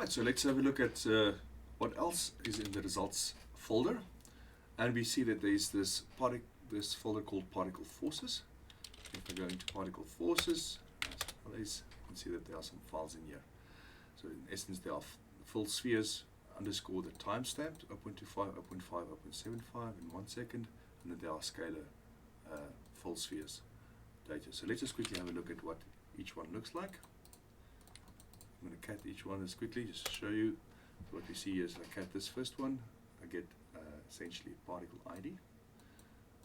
Alright, so let's have a look at what else is in the results folder. And we see that there's this folder called particle forces. If I go into particle forces, you can see that there are some files in here. So in essence, there are full spheres underscore the timestamp 0.25, 0.5, 0.75 in 1 second, and then there are scalar full spheres data. So let's just quickly have a look at what each one looks like. I'm going to cat each one as quickly just to show you. So what we see is I cat this first one, I get essentially particle ID.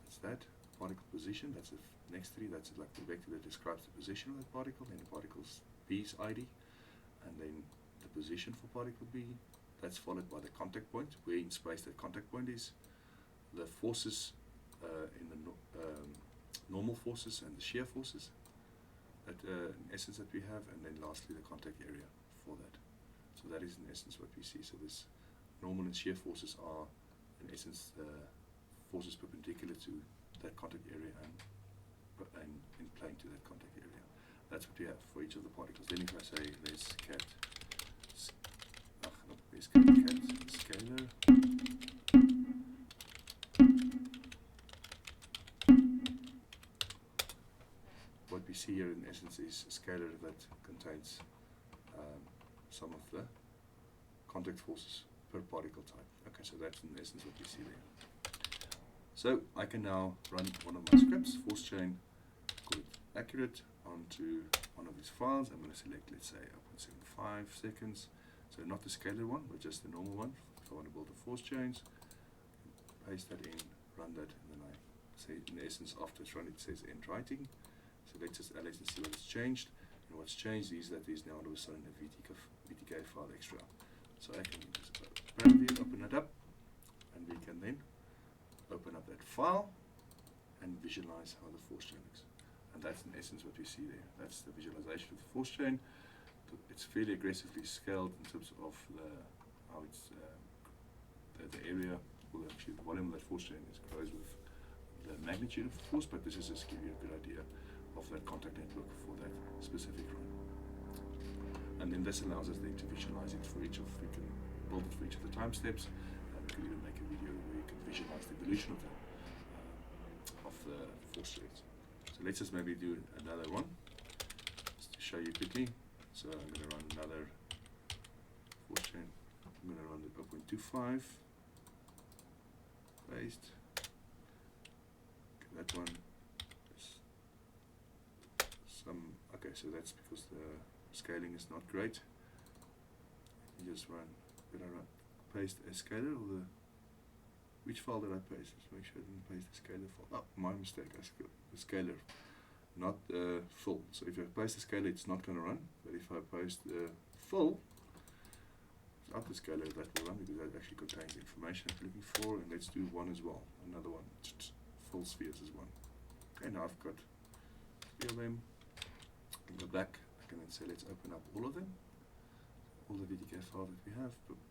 That's that. Particle position, that's the next three, that's like the vector that describes the position of that particle, then the particle's B's ID, and then the position for particle B. That's followed by the contact point, where in space that contact point is, the forces in the normal forces and the shear forces that in essence that we have, and then lastly the contact area for that. So that is in essence what we see. So this normal and shear forces are in essence forces perpendicular to that contact area and in plane to that contact area. That's what we have for each of the particles. Then if I say there's cat scalar, what we see here in essence is a scalar that contains some of the contact forces per particle type. Okay, so that's in essence what we see there. So I can now run one of my scripts, force chain, call it accurate, onto one of these files. I'm going to select, let's say, 0.75 seconds. So not the scalar one, but just the normal one. If I want to build the force chains, paste that in, run that, and then I say, in essence, after it's run, it says end writing. So let's just see what has changed. And what's changed is that there's now all of a sudden a VTK file extra. So I can just open it up, and we can then open up that file and visualize how the force chain looks. And that's in essence what we see there. That's the visualization of the force chain. It's fairly aggressively scaled in terms of how it's the area, or actually the volume of that force chain grows with the magnitude of the force, but this is just to give you a good idea of that contact network for that specific run. And then this allows us then to visualize it for each of, we can build it for each of the time steps, and we can even make a video where you can visualize the evolution of the force chains. So let's just maybe do another one, just to show you quickly. So I'm going to run another force chain. I'm going to run the 0.25, paste. Okay, that one is okay, so that's because the scaling is not great. You just run, did I paste a scalar, or which file did I paste? Let's make sure I didn't paste the scalar file. Oh, my mistake, the scalar, not full. So if I paste the scalar, it's not going to run, but if I paste the full, without the scalar, that will run, because that actually contains the information I'm looking for. And let's do one as well, another one, full spheres is one. Okay, now I've got 3 of them. I can go back, I can then say let's open up all of them, all the VTK files that we have. Boop.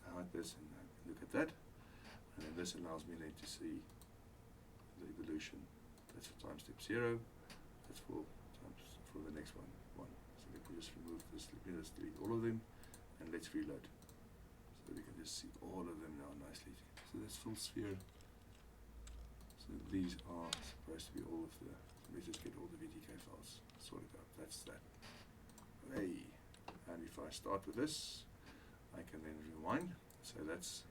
Hide this and look at that, and then this allows me then to see the evolution. That's for time step 0, that's for the next one. So let me just remove this, let me just delete all of them, and let's reload. So we can just see all of them now nicely. So that's full sphere. So these are supposed to be all of the, let's just get all the VTK files sorted out. That's that. Hey, and if I start with this, I can then rewind. So that's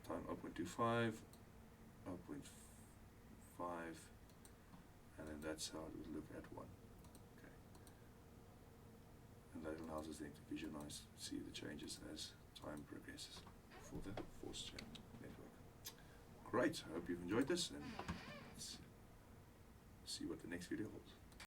time 0.25, 0.5, and then that's how it would look at 1. Okay. And that allows us then to visualize, see the changes as time progresses for the force chain network. Great, I hope you've enjoyed this, and let's see what the next video holds.